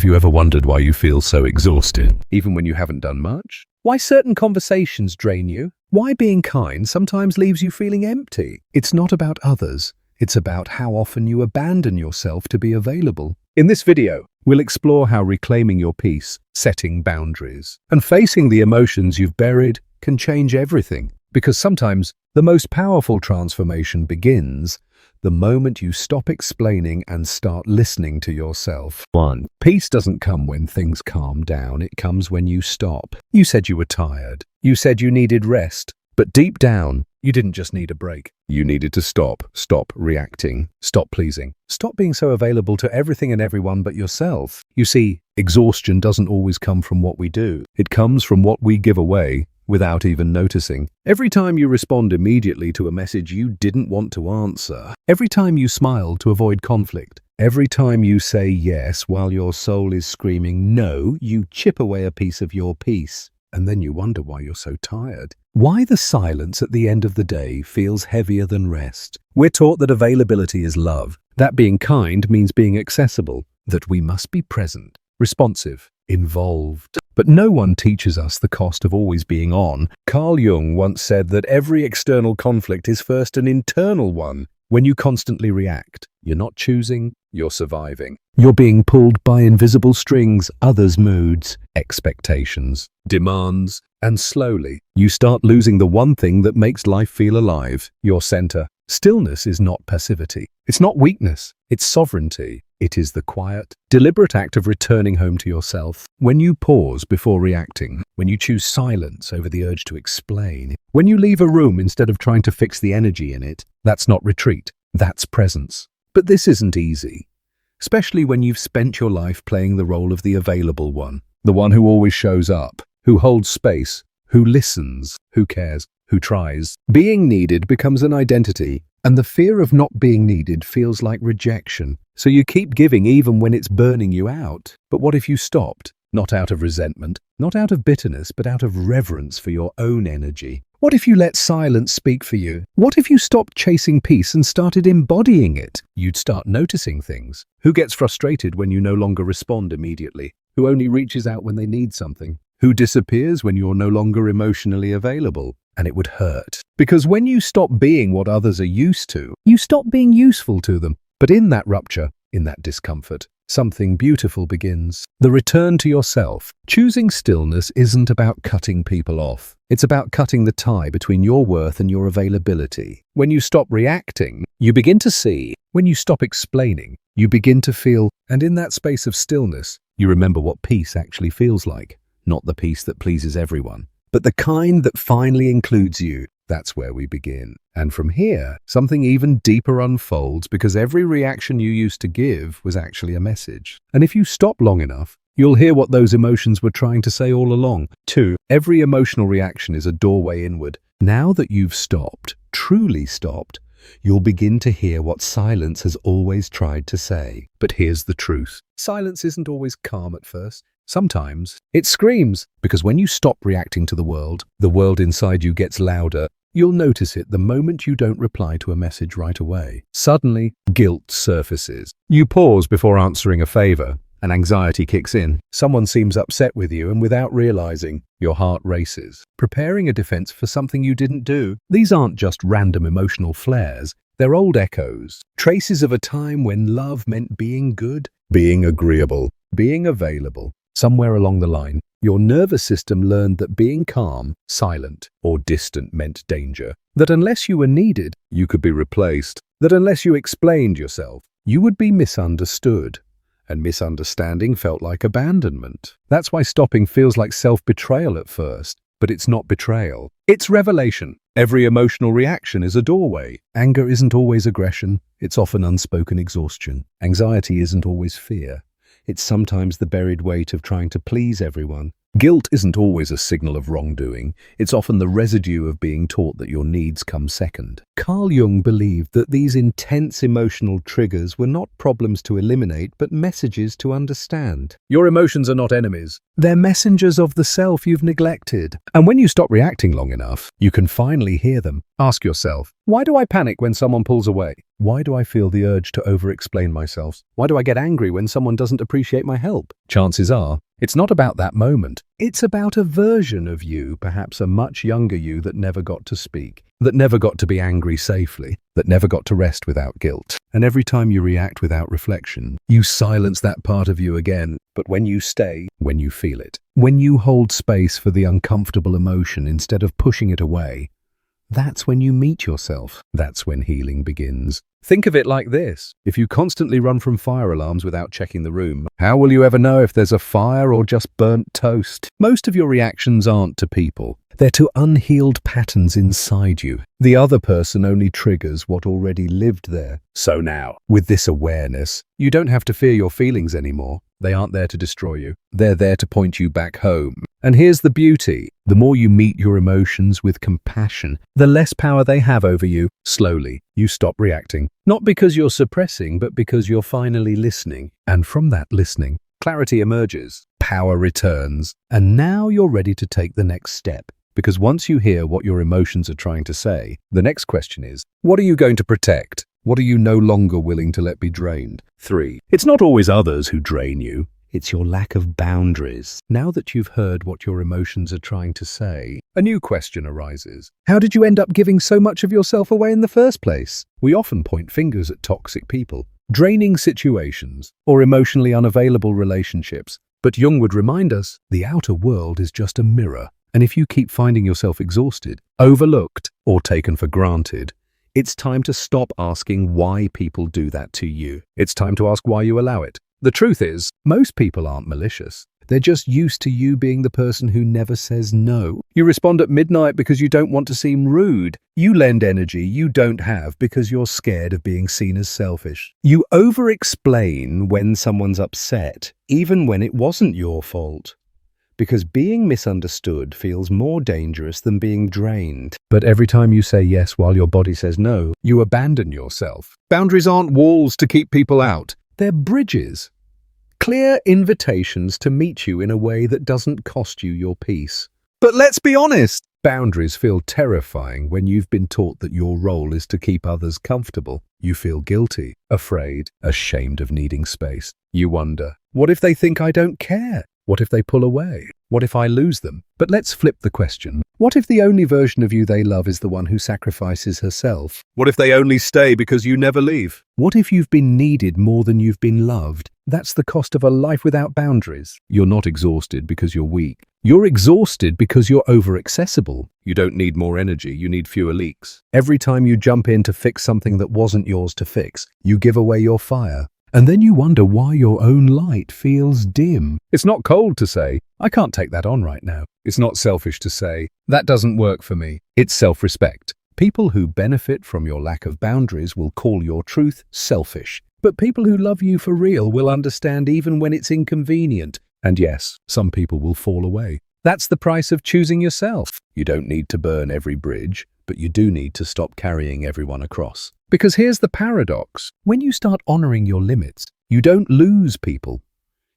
you ever wondered why you feel so exhausted, even when you haven't done much? Why certain conversations drain you? Why being kind sometimes leaves you feeling empty? It's not about others. It's about how often you abandon yourself to be available. In this video, we'll explore how reclaiming your peace, setting boundaries, and facing the emotions you've buried can change everything. Because sometimes the most powerful transformation begins the moment you stop explaining and start listening to yourself. 1. Peace doesn't come when things calm down, it comes when you stop. You said you were tired. You said you needed rest. But deep down, you didn't just need a break. You needed to stop. Stop reacting. Stop pleasing. Stop being so available to everything and everyone but yourself. You see, exhaustion doesn't always come from what we do. It comes from what we give away without even noticing. Every time you respond immediately to a message you didn't want to answer, every time you smile to avoid conflict, every time you say yes while your soul is screaming no, you chip away a piece of your peace. And then you wonder why you're so tired. Why the silence at the end of the day feels heavier than rest. We're taught that availability is love, that being kind means being accessible, that we must be present, responsive, involved. But no one teaches us the cost of always being on. Carl Jung once said that every external conflict is first an internal one. When you constantly react, you're not choosing, you're surviving. You're being pulled by invisible strings, others' moods, expectations, demands, and slowly, you start losing the one thing that makes life feel alive, your center. Stillness is not passivity. It's not weakness. It's sovereignty. It is the quiet, deliberate act of returning home to yourself. When you pause before reacting, when you choose silence over the urge to explain, when you leave a room instead of trying to fix the energy in it, that's not retreat, that's presence. But this isn't easy, especially when you've spent your life playing the role of the available one, the one who always shows up, who holds space, who listens, who cares, who tries. Being needed becomes an identity, and the fear of not being needed feels like rejection. So you keep giving even when it's burning you out. But what if you stopped? Not out of resentment, not out of bitterness, but out of reverence for your own energy. What if you let silence speak for you? What if you stopped chasing peace and started embodying it? You'd start noticing things. Who gets frustrated when you no longer respond immediately? Who only reaches out when they need something? Who disappears when you're no longer emotionally available? And it would hurt. Because when you stop being what others are used to, you stop being useful to them. But in that rupture, in that discomfort, something beautiful begins. The return to yourself. Choosing stillness isn't about cutting people off. It's about cutting the tie between your worth and your availability. When you stop reacting, you begin to see. When you stop explaining, you begin to feel. And in that space of stillness, you remember what peace actually feels like. Not the peace that pleases everyone, but the kind that finally includes you. That's where we begin. And from here, something even deeper unfolds because every reaction you used to give was actually a message. And if you stop long enough, you'll hear what those emotions were trying to say all along. 2. Every emotional reaction is a doorway inward. Now that you've stopped, truly stopped, you'll begin to hear what silence has always tried to say. But here's the truth. Silence isn't always calm at first. Sometimes it screams, because when you stop reacting to the world inside you gets louder. You'll notice it the moment you don't reply to a message right away. Suddenly, guilt surfaces. You pause before answering a favor, and anxiety kicks in. Someone seems upset with you, and without realizing, your heart races, preparing a defense for something you didn't do. These aren't just random emotional flares. They're old echoes, traces of a time when love meant being good, being agreeable, being available. Somewhere along the line, your nervous system learned that being calm, silent, or distant meant danger. That unless you were needed, you could be replaced. That unless you explained yourself, you would be misunderstood. And misunderstanding felt like abandonment. That's why stopping feels like self-betrayal at first. But it's not betrayal. It's revelation. Every emotional reaction is a doorway. Anger isn't always aggression. It's often unspoken exhaustion. Anxiety isn't always fear. It's sometimes the buried weight of trying to please everyone. Guilt isn't always a signal of wrongdoing. It's often the residue of being taught that your needs come second. Carl Jung believed that these intense emotional triggers were not problems to eliminate, but messages to understand. Your emotions are not enemies. They're messengers of the self you've neglected. And when you stop reacting long enough, you can finally hear them. Ask yourself, why do I panic when someone pulls away? Why do I feel the urge to over-explain myself? Why do I get angry when someone doesn't appreciate my help? Chances are, it's not about that moment. It's about a version of you, perhaps a much younger you that never got to speak, that never got to be angry safely, that never got to rest without guilt. And every time you react without reflection, you silence that part of you again. But when you stay, when you feel it, when you hold space for the uncomfortable emotion instead of pushing it away, that's when you meet yourself. That's when healing begins. Think of it like this. If you constantly run from fire alarms without checking the room, how will you ever know if there's a fire or just burnt toast? Most of your reactions aren't to people. They're to unhealed patterns inside you. The other person only triggers what already lived there. So now, with this awareness, you don't have to fear your feelings anymore. They aren't there to destroy you. They're there to point you back home. And here's the beauty. The more you meet your emotions with compassion, the less power they have over you. Slowly, you stop reacting. Not because you're suppressing, but because you're finally listening. And from that listening, clarity emerges, power returns, and now you're ready to take the next step. Because once you hear what your emotions are trying to say, the next question is, what are you going to protect? What are you no longer willing to let be drained? 3. It's not always others who drain you. It's your lack of boundaries. Now that you've heard what your emotions are trying to say, a new question arises. How did you end up giving so much of yourself away in the first place? We often point fingers at toxic people, draining situations, or emotionally unavailable relationships. But Jung would remind us, the outer world is just a mirror. And if you keep finding yourself exhausted, overlooked, or taken for granted, it's time to stop asking why people do that to you. It's time to ask why you allow it. The truth is, most people aren't malicious. They're just used to you being the person who never says no. You respond at midnight because you don't want to seem rude. You lend energy you don't have because you're scared of being seen as selfish. You over-explain when someone's upset, even when it wasn't your fault. Because being misunderstood feels more dangerous than being drained. But every time you say yes while your body says no, you abandon yourself. Boundaries aren't walls to keep people out. They're bridges. Clear invitations to meet you in a way that doesn't cost you your peace. But let's be honest, boundaries feel terrifying when you've been taught that your role is to keep others comfortable. You feel guilty, afraid, ashamed of needing space. You wonder, what if they think I don't care? What if they pull away? What if I lose them? But let's flip the question. What if the only version of you they love is the one who sacrifices herself? What if they only stay because you never leave? What if you've been needed more than you've been loved? That's the cost of a life without boundaries. You're not exhausted because you're weak. You're exhausted because you're over-accessible. You don't need more energy, you need fewer leaks. Every time you jump in to fix something that wasn't yours to fix, you give away your fire. And then you wonder why your own light feels dim. It's not cold to say, I can't take that on right now. It's not selfish to say, that doesn't work for me. It's self-respect. People who benefit from your lack of boundaries will call your truth selfish. But people who love you for real will understand even when it's inconvenient. And yes, some people will fall away. That's the price of choosing yourself. You don't need to burn every bridge, but you do need to stop carrying everyone across. Because here's the paradox. When you start honoring your limits, you don't lose people.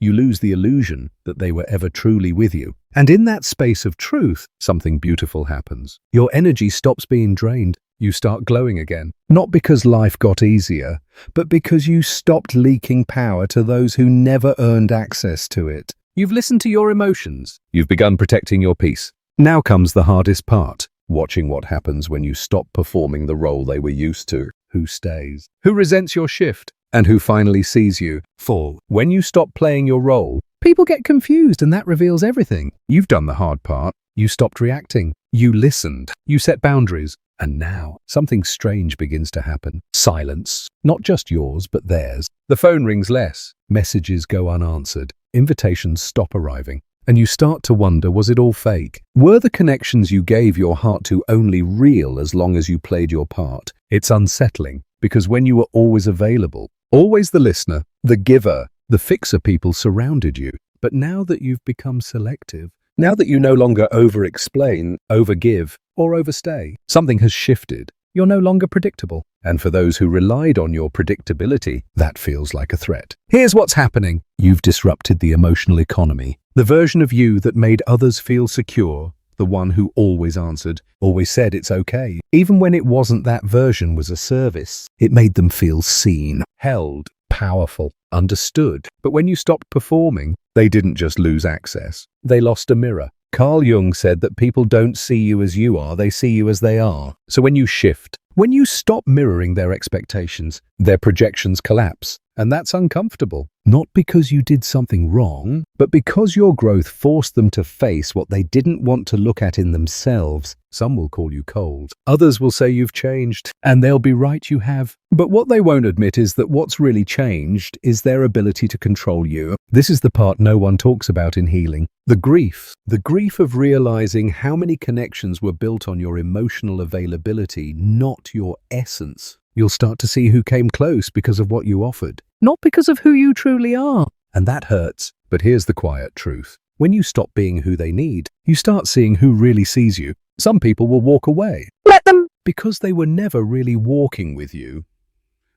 You lose the illusion that they were ever truly with you. And in that space of truth, something beautiful happens. Your energy stops being drained. You start glowing again. Not because life got easier, but because you stopped leaking power to those who never earned access to it. You've listened to your emotions. You've begun protecting your peace. Now comes the hardest part. Watching what happens when you stop performing the role they were used to. Who stays? Who resents your shift? And who finally sees you fall? When you stop playing your role, people get confused and that reveals everything. You've done the hard part. You stopped reacting. You listened. You set boundaries. And now, something strange begins to happen. Silence. Not just yours, but theirs. The phone rings less. Messages go unanswered. Invitations stop arriving. And you start to wonder, was it all fake? Were the connections you gave your heart to only real as long as you played your part? It's unsettling, because when you were always available, always the listener, the giver, the fixer, people surrounded you. But now that you've become selective, Now that you no longer over-explain, over-give, or overstay, something has shifted. You're no longer predictable. And for those who relied on your predictability, that feels like a threat. Here's what's happening. You've disrupted the emotional economy. The version of you that made others feel secure, the one who always answered, always said it's okay. Even when it wasn't, that version was a service. It made them feel seen, held, powerful, understood. But when you stopped performing, they didn't just lose access. They lost a mirror. Carl Jung said that people don't see you as you are, they see you as they are. So when you shift, when you stop mirroring their expectations, their projections collapse. And that's uncomfortable. Not because you did something wrong, but because your growth forced them to face what they didn't want to look at in themselves. Some will call you cold. Others will say you've changed, and they'll be right, you have. But what they won't admit is that what's really changed is their ability to control you. This is the part no one talks about in healing. The grief of realizing how many connections were built on your emotional availability, not your essence. You'll start to see who came close because of what you offered, not because of who you truly are. And that hurts. But here's the quiet truth. When you stop being who they need, you start seeing who really sees you. Some people will walk away. Let them! Because they were never really walking with you.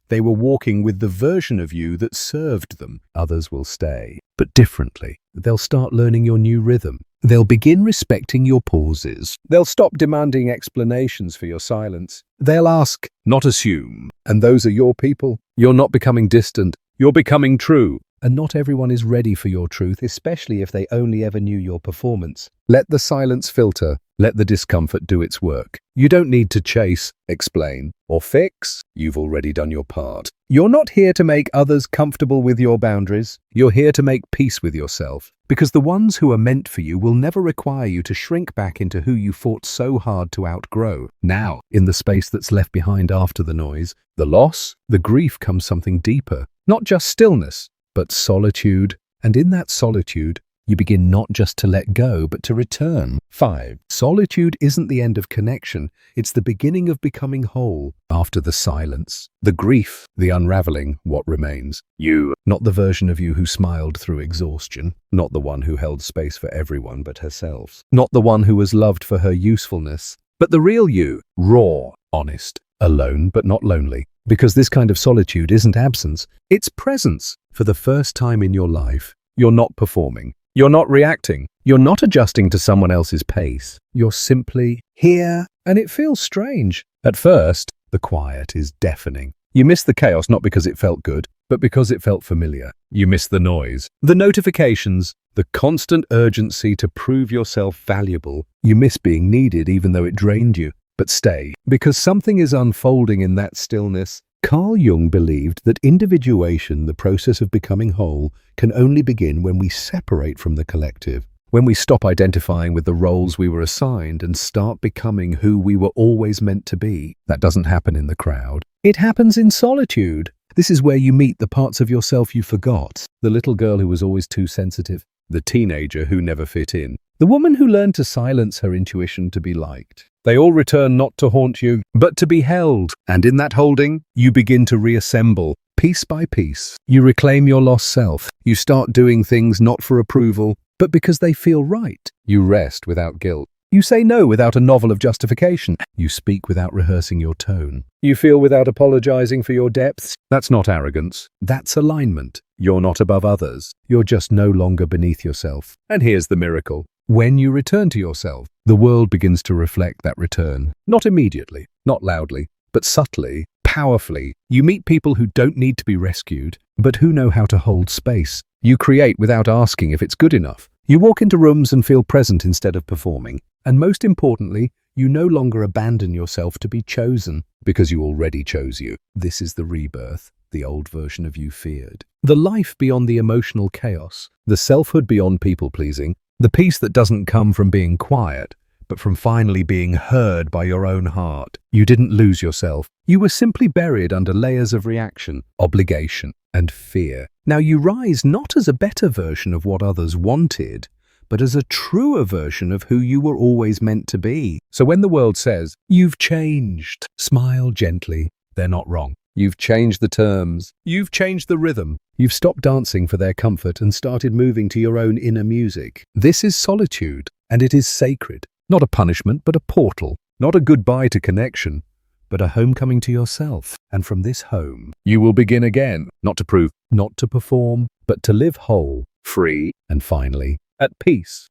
They were walking with the version of you that served them. Others will stay, but differently. They'll start learning your new rhythm. They'll begin respecting your pauses. They'll stop demanding explanations for your silence. They'll ask, not assume. And those are your people. You're not becoming distant. You're becoming true. And not everyone is ready for your truth, especially if they only ever knew your performance. Let the silence filter. Let the discomfort do its work. You don't need to chase, explain, or fix. You've already done your part. You're not here to make others comfortable with your boundaries. You're here to make peace with yourself. Because the ones who are meant for you will never require you to shrink back into who you fought so hard to outgrow. Now, in the space that's left behind after the noise, the loss, the grief, comes something deeper. Not just stillness, but solitude. And in that solitude, you begin not just to let go, but to return. 5. Solitude isn't the end of connection. It's the beginning of becoming whole. After the silence, the grief, the unraveling, what remains? You, not the version of you who smiled through exhaustion, not the one who held space for everyone but herself, not the one who was loved for her usefulness, but the real you, raw, honest, alone but not lonely. Because this kind of solitude isn't absence, it's presence. For the first time in your life, you're not performing. You're not reacting. You're not adjusting to someone else's pace. You're simply here, and it feels strange. At first, the quiet is deafening. You miss the chaos not because it felt good, but because it felt familiar. You miss the noise, the notifications, the constant urgency to prove yourself valuable. You miss being needed even though it drained you. But stay, because something is unfolding in that stillness. Carl Jung believed that individuation, the process of becoming whole, can only begin when we separate from the collective, when we stop identifying with the roles we were assigned and start becoming who we were always meant to be. That doesn't happen in the crowd. It happens in solitude. This is where you meet the parts of yourself you forgot. The little girl who was always too sensitive, the teenager who never fit in, the woman who learned to silence her intuition to be liked. They all return not to haunt you, but to be held. And in that holding, you begin to reassemble, piece by piece. You reclaim your lost self. You start doing things not for approval, but because they feel right. You rest without guilt. You say no without a novel of justification. You speak without rehearsing your tone. You feel without apologizing for your depths. That's not arrogance. That's alignment. You're not above others. You're just no longer beneath yourself. And here's the miracle. When you return to yourself, the world begins to reflect that return. Not immediately, not loudly, but subtly, powerfully. You meet people who don't need to be rescued, but who know how to hold space. You create without asking if it's good enough. You walk into rooms and feel present instead of performing. And most importantly, you no longer abandon yourself to be chosen, because you already chose you. This is the rebirth, the old version of you feared. The life beyond the emotional chaos, the selfhood beyond people-pleasing, the peace that doesn't come from being quiet, but from finally being heard by your own heart. You didn't lose yourself. You were simply buried under layers of reaction, obligation, and fear. Now you rise not as a better version of what others wanted, but as a truer version of who you were always meant to be. So when the world says, "You've changed," smile gently. They're not wrong. You've changed the terms. You've changed the rhythm. You've stopped dancing for their comfort and started moving to your own inner music. This is solitude, and it is sacred. Not a punishment, but a portal. Not a goodbye to connection, but a homecoming to yourself. And from this home, you will begin again. Not to prove, not to perform, but to live whole, free, and finally, at peace.